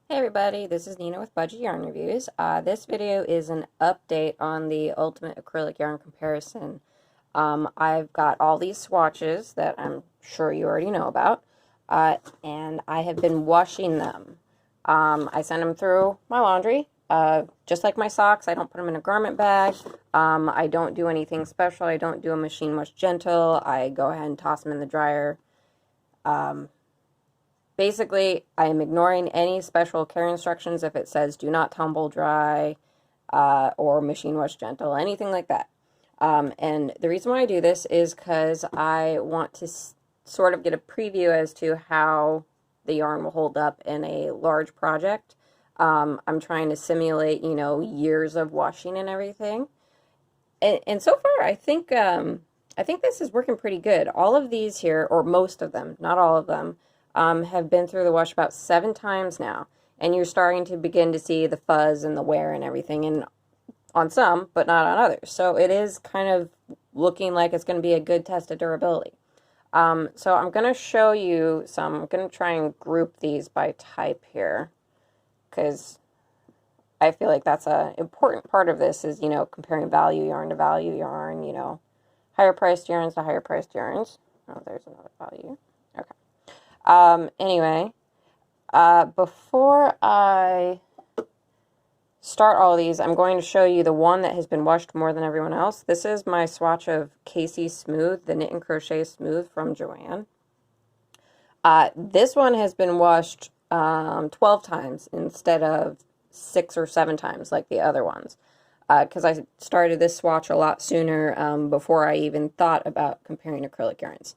Hey everybody, this is Nina with Budget Yarn Reviews. This video is an update on the Ultimate Acrylic Yarn Comparison. I've got all these swatches that I'm sure you already know about, and I have been washing them. I send them through my laundry, just like my socks. I don't put them in a garment bag. I don't do anything special. I don't do a machine wash gentle. I go ahead and toss them in the dryer. Basically, I am ignoring any special care instructions if it says do not tumble dry or machine wash gentle, anything like that. And the reason why I do this is because I want to sort of get a preview as to how the yarn will hold up in a large project. I'm trying to simulate, years of washing and everything. And so far, I think this is working pretty good. All of these here, or most of them, not all of them, have been through the wash about 7 times now, and you're starting to begin to see the fuzz and the wear and everything, and on some, but not on others. So it is kind of looking like it's going to be a good test of durability. So I'm going to show you some. I'm going to try and group these by type here, because I feel like that's an important part of this is, comparing value yarn to value yarn, higher priced yarns to higher priced yarns. Oh, there's another value. Okay. Anyway, before I start all of these, I'm going to show you the one that has been washed more than everyone else. This is my swatch of Casey Smooth, the Knit and Crochet Smooth from Joann. This one has been washed 12 times instead of 6 or 7 times like the other ones. Because I started this swatch a lot sooner before I even thought about comparing acrylic yarns.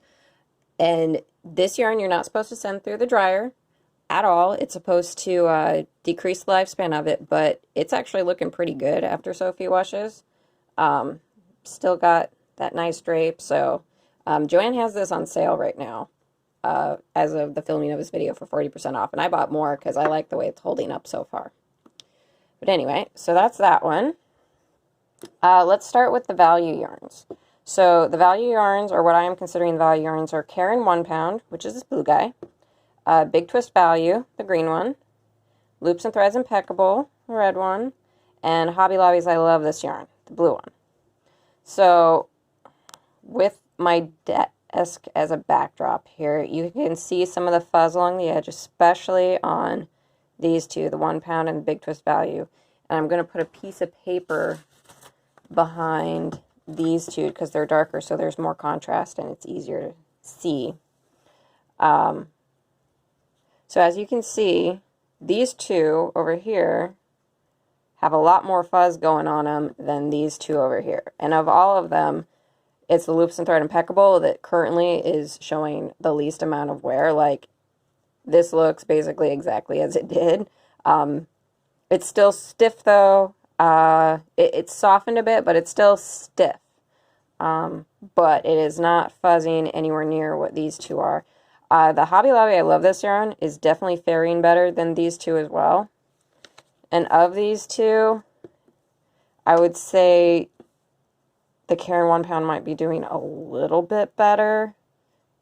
And this yarn you're not supposed to send through the dryer at all. It's supposed to decrease the lifespan of it, but it's actually looking pretty good after Sophie washes. Still got that nice drape, so Joann has this on sale right now as of the filming of this video for 40% off, and I bought more because I like the way it's holding up so far. But anyway, so that's that one. Let's start with the value yarns. So the value yarns, or what I am considering the value yarns, are Caron 1 pound, which is this blue guy, Big Twist Value, the green one, Loops and Threads Impeccable, the red one, and Hobby Lobby's I Love This Yarn, the blue one. So with my desk as a backdrop here, you can see some of the fuzz along the edge, especially on these two, the 1 pound and the Big Twist Value. And I'm going to put a piece of paper behind these two because they're darker, so there's more contrast and it's easier to see. So as you can see, these two over here have a lot more fuzz going on them than these two over here. And of all of them, it's the Loops and Thread Impeccable that currently is showing the least amount of wear. Like, this looks basically exactly as it did. It's still stiff though. It's softened a bit, but it's still stiff. But it is not fuzzing anywhere near what these two are. The Hobby Lobby I Love This Yarn is definitely faring better than these two as well. And of these two, I would say the Caron 1 pound might be doing a little bit better,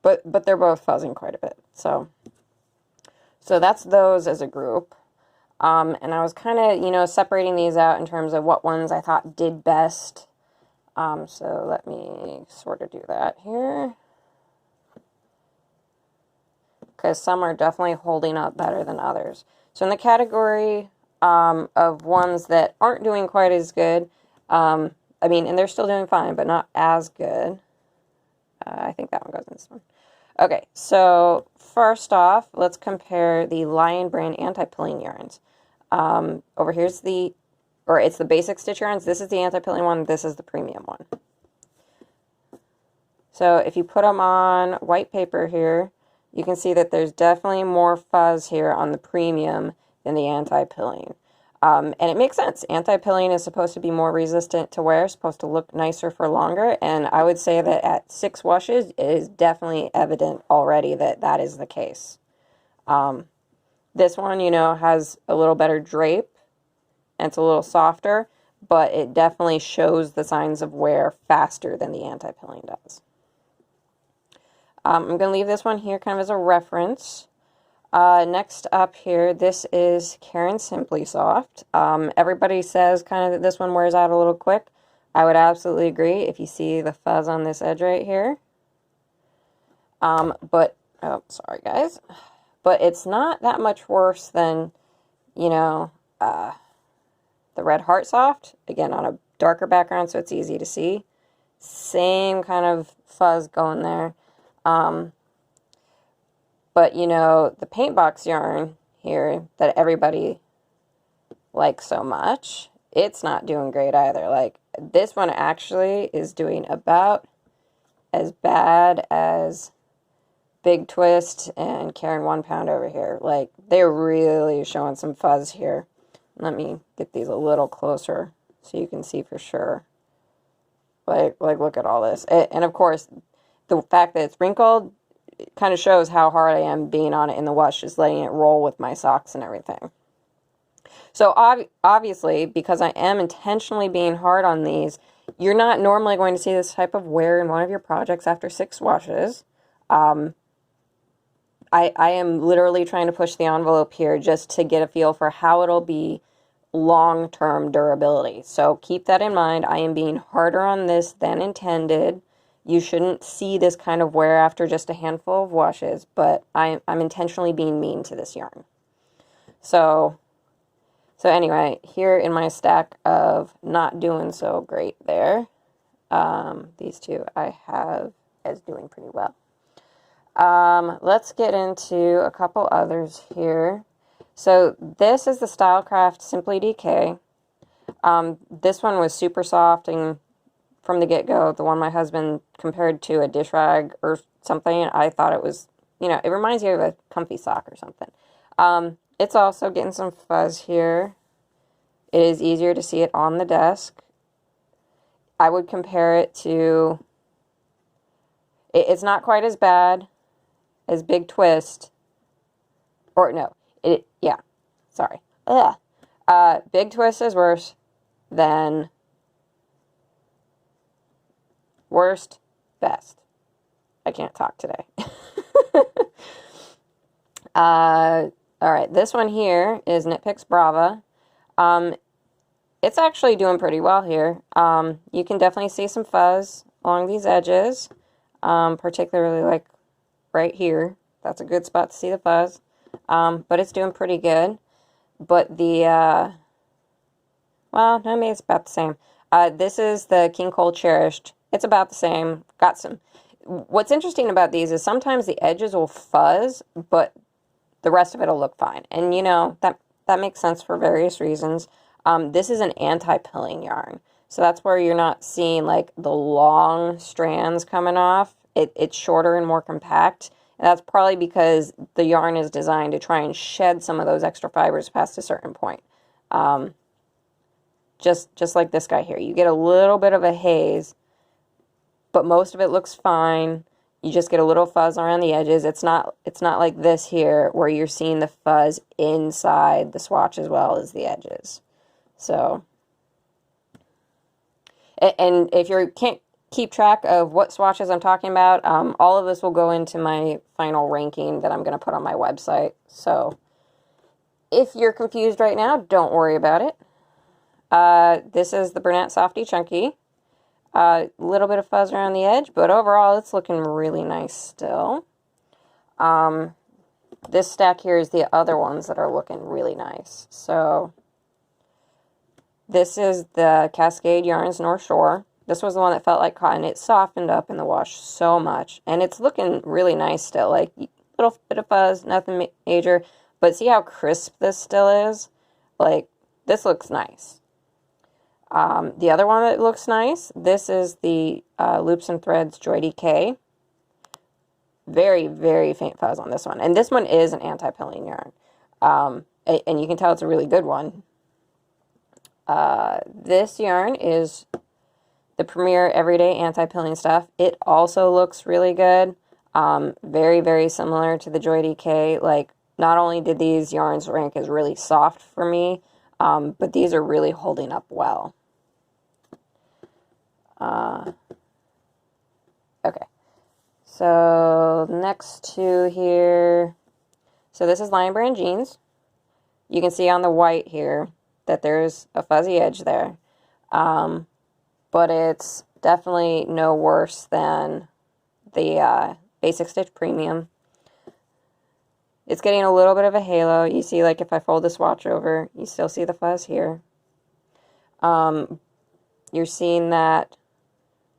but they're both fuzzing quite a bit. So that's those as a group. And I was kind of, separating these out in terms of what ones I thought did best. So let me sort of do that here. Because some are definitely holding up better than others. So in the category of ones that aren't doing quite as good, and they're still doing fine, but not as good. I think that one goes in this one. Okay, so first off, let's compare the Lion brand anti-pilling yarns. Over here's it's the basic stitch yarns. This is the anti-pilling one. This is the premium one. So if you put them on white paper here, you can see that there's definitely more fuzz here on the premium than the anti-pilling. And it makes sense. Anti-pilling is supposed to be more resistant to wear, supposed to look nicer for longer, and I would say that at 6 washes, it is definitely evident already that that is the case. This one, has a little better drape, and it's a little softer, but it definitely shows the signs of wear faster than the anti-pilling does. I'm going to leave this one here kind of as a reference. Next up here, this is Karen Simply Soft. Everybody says kind of that this one wears out a little quick. I would absolutely agree if you see the fuzz on this edge right here. Oh, sorry guys. But it's not that much worse than, you know, the Red Heart Soft. Again, on a darker background so it's easy to see. Same kind of fuzz going there. But, you know, the paint box yarn here that everybody likes so much, it's not doing great either. Like, this one actually is doing about as bad as Big Twist and Karen 1 Pound over here. Like, they're really showing some fuzz here. Let me get these a little closer so you can see for sure. Like look at all this. And of course, the fact that it's wrinkled, it kind of shows how hard I am being on it in the wash, just letting it roll with my socks and everything. So obviously, because I am intentionally being hard on these, you're not normally going to see this type of wear in one of your projects after 6 washes. I am literally trying to push the envelope here just to get a feel for how it'll be long-term durability. So keep that in mind. I am being harder on this than intended. You shouldn't see this kind of wear after just a handful of washes, but I'm intentionally being mean to this yarn. So anyway, here in my stack of not doing so great there, these two I have as doing pretty well. Let's get into a couple others here. So this is the Stylecraft Simply DK. This one was super soft and from the get-go, the one my husband compared to a dish rag or something, I thought it was, you know, it reminds you of a comfy sock or something. It's also getting some fuzz here. It is easier to see it on the desk. I would compare it to, it's not quite as bad as Big Twist, or no, yeah, sorry. Big Twist is worse than worst, best. I can't talk today. All right, this one here is Knit Brava. It's actually doing pretty well here. You can definitely see some fuzz along these edges, particularly like right here. That's a good spot to see the fuzz. But it's doing pretty good. But the, well, I mean, it's about the same. This is the King Cole Cherished. It's about the same. Got some. What's interesting about these is sometimes the edges will fuzz, but the rest of it will look fine. And, you know, that makes sense for various reasons. This is an anti-pilling yarn. So that's where you're not seeing, like, the long strands coming off. It's shorter and more compact. And that's probably because the yarn is designed to try and shed some of those extra fibers past a certain point. Just like this guy here. You get a little bit of a haze, but most of it looks fine. You just get a little fuzz around the edges. It's not like this here where you're seeing the fuzz inside the swatch as well as the edges. So, and if you can't keep track of what swatches I'm talking about, all of this will go into my final ranking that I'm going to put on my website. So, if you're confused right now, don't worry about it. This is the Bernat Softy Chunky. A little bit of fuzz around the edge, but overall it's looking really nice still. This stack here is the other ones that are looking really nice. So this is the Cascade Yarns North Shore. This was the one that felt like cotton. It softened up in the wash so much, and it's looking really nice still. Like, a little bit of fuzz, nothing major, but see how crisp this still is? Like, this looks nice. The other one that looks nice, this is the Loops and Threads Joy DK. Very, very faint fuzz on this one. And this one is an anti-pilling yarn. And you can tell it's a really good one. This yarn is the Premier Everyday Anti-Pilling Stuff. It also looks really good. Very, very similar to the Joy DK. Like, not only did these yarns rank as really soft for me, but these are really holding up well. Okay. So, next two here. So this is Lion Brand jeans. You can see on the white here that there's a fuzzy edge there. But it's definitely no worse than the Basic Stitch Premium. It's getting a little bit of a halo. You see, like, if I fold the swatch over, you still see the fuzz here. You're seeing that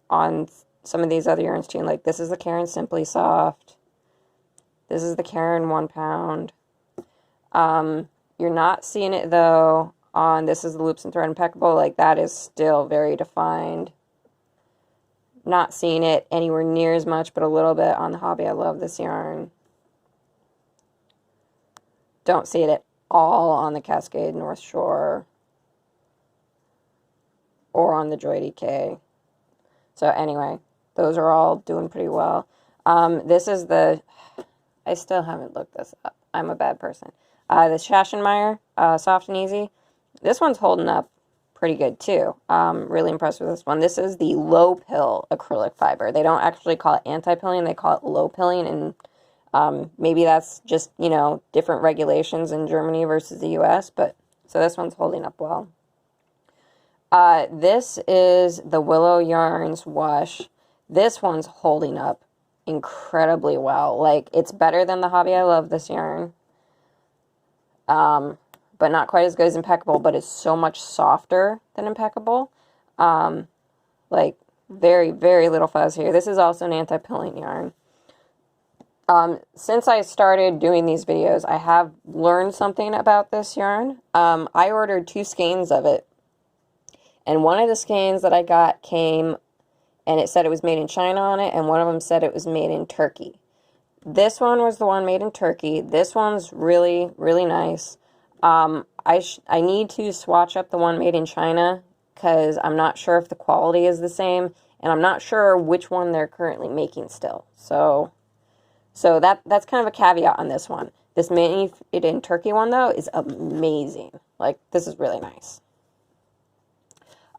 on some of these other yarns too. Like, this is the Caron Simply Soft. This is the Caron 1 pound. You're not seeing it, though, on this is the Loops and Thread Impeccable. Like, that is still very defined. Not seeing it anywhere near as much, but a little bit on the Hobby I Love This yarn. Don't see it at all on the Cascade North Shore or on the Joy DK. So anyway, those are all doing pretty well. This is the, I still haven't looked this up. I'm a bad person. The Schachenmeyer Soft and Easy. This one's holding up pretty good too. Really impressed with this one. This is the low pill acrylic fiber. They don't actually call it anti-pilling, they call it low pilling, and maybe that's just, you know, different regulations in Germany versus the US, but so this one's holding up well. This is the Willow Yarns Wash. This one's holding up incredibly well. Like, it's better than the Hobby I Love This yarn. But not quite as good as Impeccable, but it's so much softer than Impeccable. Like, very, very little fuzz here. This is also an anti-pilling yarn. Since I started doing these videos, I have learned something about this yarn. I ordered 2 skeins of it. And one of the skeins that I got came, and it said it was made in China on it, and one of them said it was made in Turkey. This one was the one made in Turkey. This one's really, really nice. I need to swatch up the one made in China because I'm not sure if the quality is the same, and I'm not sure which one they're currently making still. So that's kind of a caveat on this one. This made in Turkey one, though, is amazing. Like, this is really nice.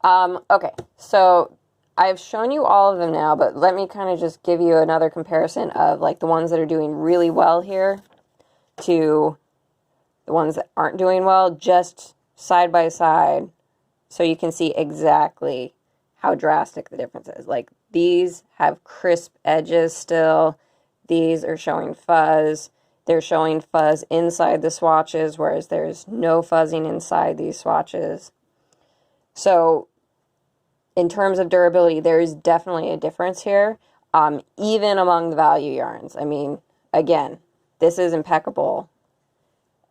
Okay, so I've shown you all of them now, but let me kind of just give you another comparison of, like, the ones that are doing really well here to the ones that aren't doing well, just side by side, so you can see exactly how drastic the difference is. Like, these have crisp edges still. These are showing fuzz. They're showing fuzz inside the swatches, whereas there's no fuzzing inside these swatches. So, in terms of durability, there is definitely a difference here, even among the value yarns. I mean, again, this is Impeccable,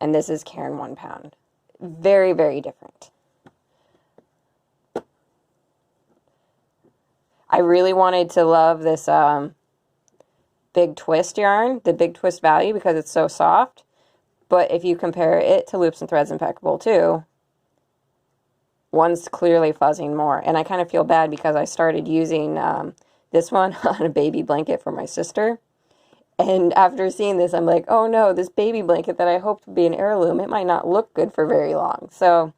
and this is Caron 1 pound. Very, very different. I really wanted to love this Big Twist yarn, the Big Twist value, because it's so soft. But if you compare it to Loops and Threads Impeccable too, one's clearly fuzzing more. And I kind of feel bad because I started using this one on a baby blanket for my sister. And after seeing this, I'm like, oh no, this baby blanket that I hoped would be an heirloom, it might not look good for very long. So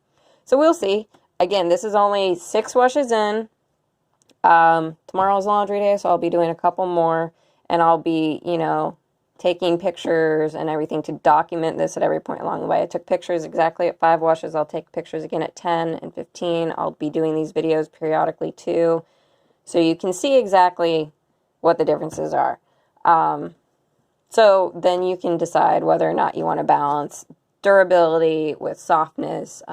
we'll see. Again, this is only 6 washes in. Tomorrow's laundry day, so I'll be doing a couple more. And I'll be, you know, taking pictures and everything to document this at every point along the way. I took pictures exactly at 5 washes. I'll take pictures again at 10 and 15. I'll be doing these videos periodically too, so you can see exactly what the differences are. So then you can decide whether or not you want to balance durability with softness,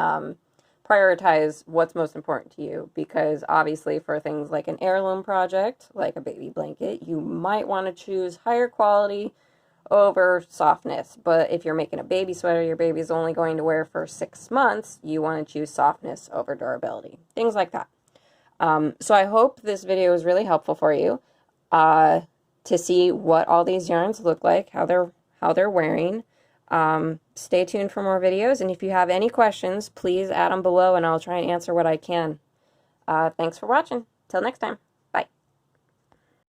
prioritize what's most important to you, because obviously for things like an heirloom project, like a baby blanket, you might want to choose higher quality over softness. But if you're making a baby sweater your baby's only going to wear for 6 months, you want to choose softness over durability. Things like that. So I hope this video was really helpful for you to see what all these yarns look like, how they're wearing. Stay tuned for more videos, and if you have any questions, please add them below and I'll try and answer what I can. Thanks for watching. Till next time.